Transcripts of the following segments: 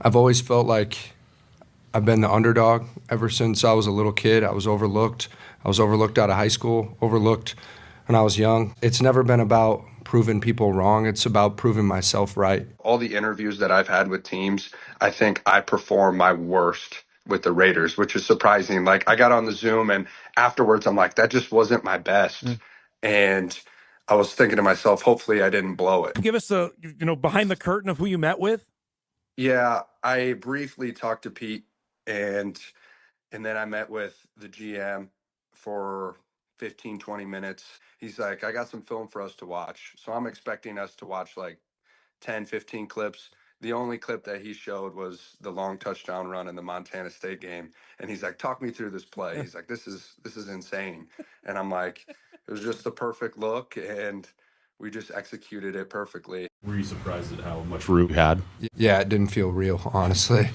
I've always felt like I've been the underdog ever since I was a little kid. I was overlooked. I was overlooked out of high school, overlooked when I was young. It's never been about proving people wrong. It's about proving myself right. All the interviews that I've had with teams, I think I perform my worst with the Raiders, which is surprising. Like I got on the Zoom and afterwards I'm like, that just wasn't my best. And I was thinking to myself, hopefully I didn't blow it. Give us a behind the curtain of who you met with. Yeah, I briefly talked to Pete and then I met with the GM for 15, 20 minutes. He's like, I got some film for us to watch. So I'm expecting us to watch like 10, 15 clips. The only clip that he showed was the long touchdown run in the Montana State game. And he's like, talk me through this play. He's like, this is insane. And I'm like, it was just the perfect look and we just executed it perfectly. Were you surprised at how much room you had? Yeah, it didn't feel real, honestly.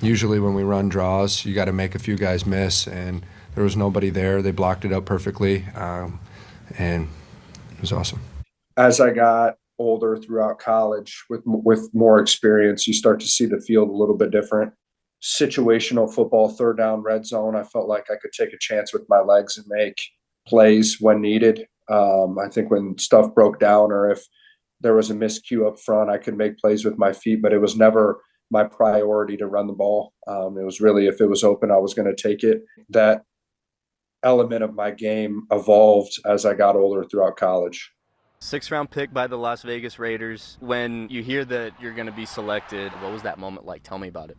Usually when we run draws, you got to make a few guys miss, and there was nobody there. They blocked it up perfectly, and it was awesome. As I got older throughout college with more experience, you start to see the field a little bit different. Situational football, third down, red zone, I felt like I could take a chance with my legs and make plays when needed. I think when stuff broke down or if there was a miscue up front, I could make plays with my feet, but it was never my priority to run the ball. It was really, if it was open, I was going to take it. That element of my game evolved as I got older throughout college. 6th-round pick by the Las Vegas Raiders. When you hear that you're going to be selected, what was that moment like? Tell me about it.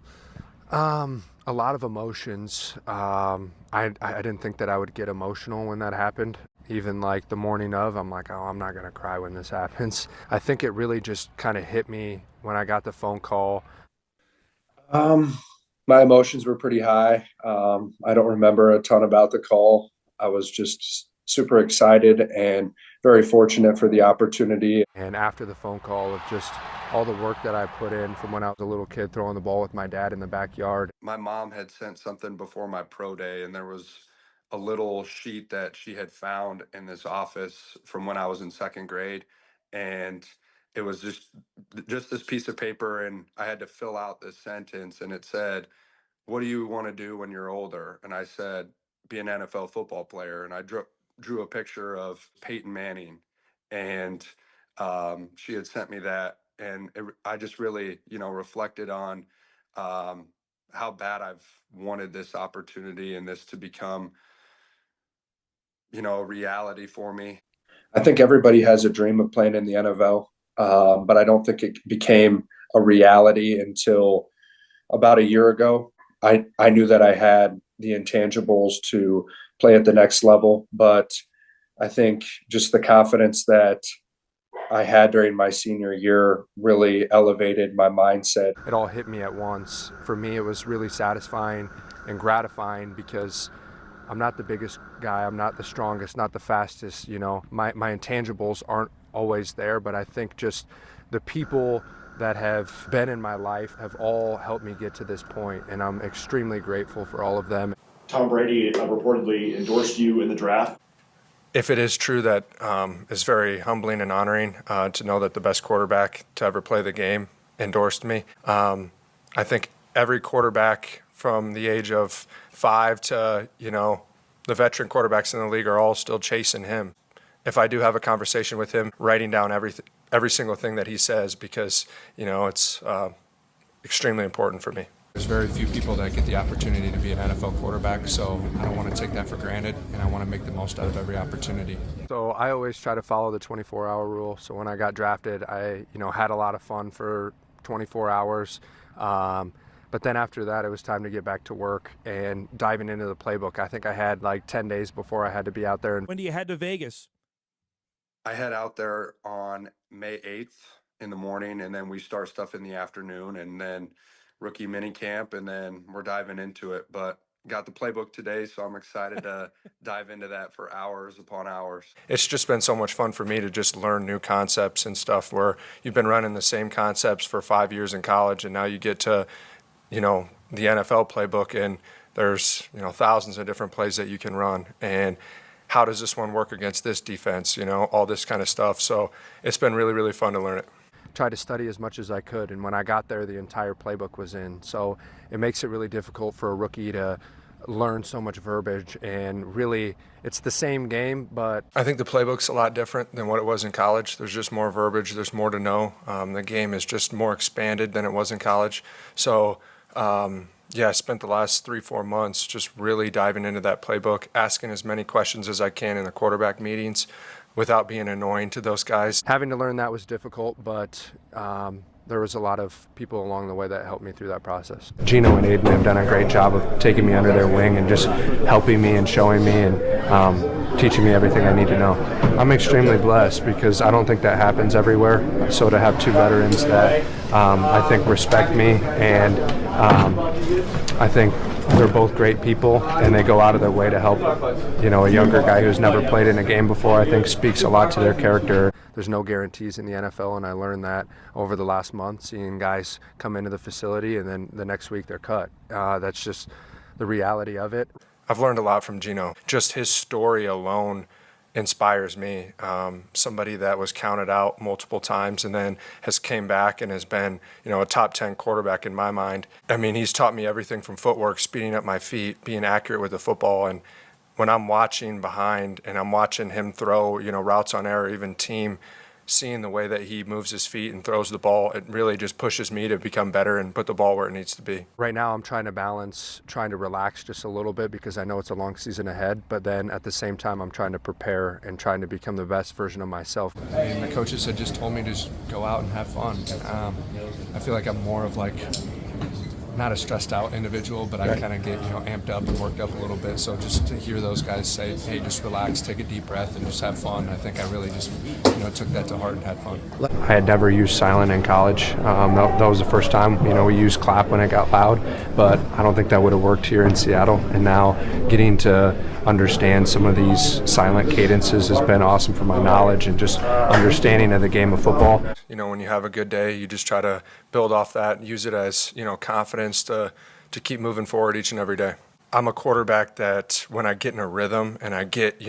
A lot of emotions. I didn't think that I would get emotional when that happened. Even like the morning of, I'm like, oh, I'm not going to cry when this happens. I think it really just kind of hit me when I got the phone call. My emotions were pretty high. I don't remember a ton about the call. I was just super excited and very fortunate for the opportunity. And after the phone call of just all the work that I put in from when I was a little kid throwing the ball with my dad in the backyard. My mom had sent something before my pro day, and there was a little sheet that she had found in this office from when I was in second grade. And it was just this piece of paper, and I had to fill out this sentence, and it said, what do you want to do when you're older? And I said, be an NFL football player. And I drew a picture of Peyton Manning, and she had sent me that. And I just really, reflected on how bad I've wanted this opportunity and this to become, a reality for me. I think everybody has a dream of playing in the NFL, but I don't think it became a reality until about a year ago. I knew that I had the intangibles to play at the next level, but I think just the confidence that I had during my senior year really elevated my mindset. It all hit me at once. For me, it was really satisfying and gratifying because I'm not the biggest guy. I'm not the strongest, not the fastest. My intangibles aren't always there, but I think just the people that have been in my life have all helped me get to this point, and I'm extremely grateful for all of them. Tom Brady reportedly endorsed you in the draft. If it is true, that is very humbling and honoring to know that the best quarterback to ever play the game endorsed me. I think every quarterback from the age of 5 to, the veteran quarterbacks in the league are all still chasing him. If I do have a conversation with him, writing down every single thing that he says, because, it's extremely important for me. There's very few people that get the opportunity to be an NFL quarterback, so I don't want to take that for granted, and I want to make the most out of every opportunity. So I always try to follow the 24-hour rule. So when I got drafted, I, had a lot of fun for 24 hours. But then after that, it was time to get back to work and diving into the playbook. I think I had like 10 days before I had to be out there. When do you head to Vegas? I head out there on May 8th in the morning, and then we start stuff in the afternoon, and then rookie mini camp, and then we're diving into it. But got the playbook today, so I'm excited to dive into that for hours upon hours. It's just been so much fun for me to just learn new concepts and stuff where you've been running the same concepts for 5 years in college, and now you get to, the NFL playbook, and there's, thousands of different plays that you can run. And how does this one work against this defense, all this kind of stuff. So it's been really, really fun to learn it. tried to study as much as I could. And when I got there, the entire playbook was in. So it makes it really difficult for a rookie to learn so much verbiage, and really it's the same game, but I think the playbook's a lot different than what it was in college. There's just more verbiage, there's more to know. The game is just more expanded than it was in college. So yeah, I spent the last 3-4 months just really diving into that playbook, asking as many questions as I can in the quarterback meetings without being annoying to those guys. Having to learn that was difficult, but there was a lot of people along the way that helped me through that process. Gino and Aiden have done a great job of taking me under their wing and just helping me and showing me and teaching me everything I need to know. I'm extremely blessed because I don't think that happens everywhere. So to have two veterans that I think respect me, and I think they're both great people, and they go out of their way to help, a younger guy who's never played in a game before, I think speaks a lot to their character. There's no guarantees in the NFL, and I learned that over the last month, seeing guys come into the facility and then the next week they're cut. That's just the reality of it. I've learned a lot from Gino. Just his story alone inspires me. Somebody that was counted out multiple times and then has came back and has been, a top 10 quarterback in my mind. I mean, he's taught me everything from footwork, speeding up my feet, being accurate with the football. And when I'm watching behind and I'm watching him throw, routes on air, even team, seeing the way that he moves his feet and throws the ball, it really just pushes me to become better and put the ball where it needs to be. Right now I'm trying to balance, trying to relax just a little bit because I know it's a long season ahead, but then at the same time I'm trying to prepare and trying to become the best version of myself. I mean, the coaches had just told me to just go out and have fun. I feel like I'm more of not a stressed out individual, but I kind of get, amped up and worked up a little bit. So just to hear those guys say, hey, just relax, take a deep breath and just have fun. I think I really just, took that to heart and had fun. I had never used silent in college. That was the first time, we used clap when it got loud, but I don't think that would have worked here in Seattle. And now getting to understand some of these silent cadences has been awesome for my knowledge and just understanding of the game of football. When you have a good day, you just try to build off that and use it as, confidence to keep moving forward each and every day. I'm a quarterback that when I get in a rhythm and I get,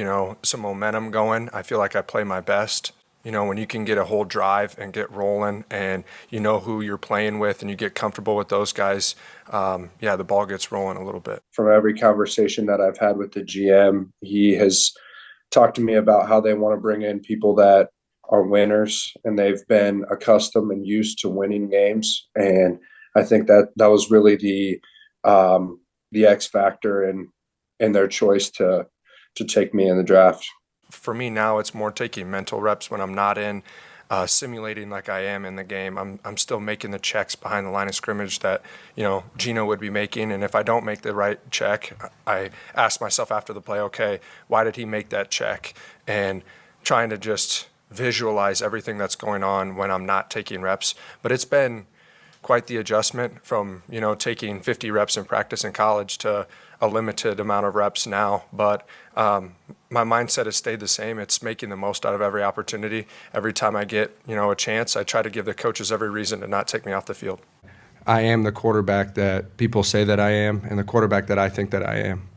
some momentum going, I feel like I play my best. When you can get a whole drive and get rolling and you know who you're playing with and you get comfortable with those guys, the ball gets rolling a little bit. From every conversation that I've had with the GM, he has talked to me about how they want to bring in people that are winners and they've been accustomed and used to winning games. And I think that was really the X factor in their choice to take me in the draft. For me now, it's more taking mental reps when I'm not in simulating like I am in the game. I'm still making the checks behind the line of scrimmage that Gino would be making, and if I don't make the right check, I ask myself after the play, okay, why did he make that check? And trying to just visualize everything that's going on when I'm not taking reps. But it's been quite the adjustment from taking 50 reps in practice in college to a limited amount of reps now. But my mindset has stayed the same. It's making the most out of every opportunity. Every time I get a chance, I try to give the coaches every reason to not take me off the field. I am the quarterback that people say that I am and the quarterback that I think that I am.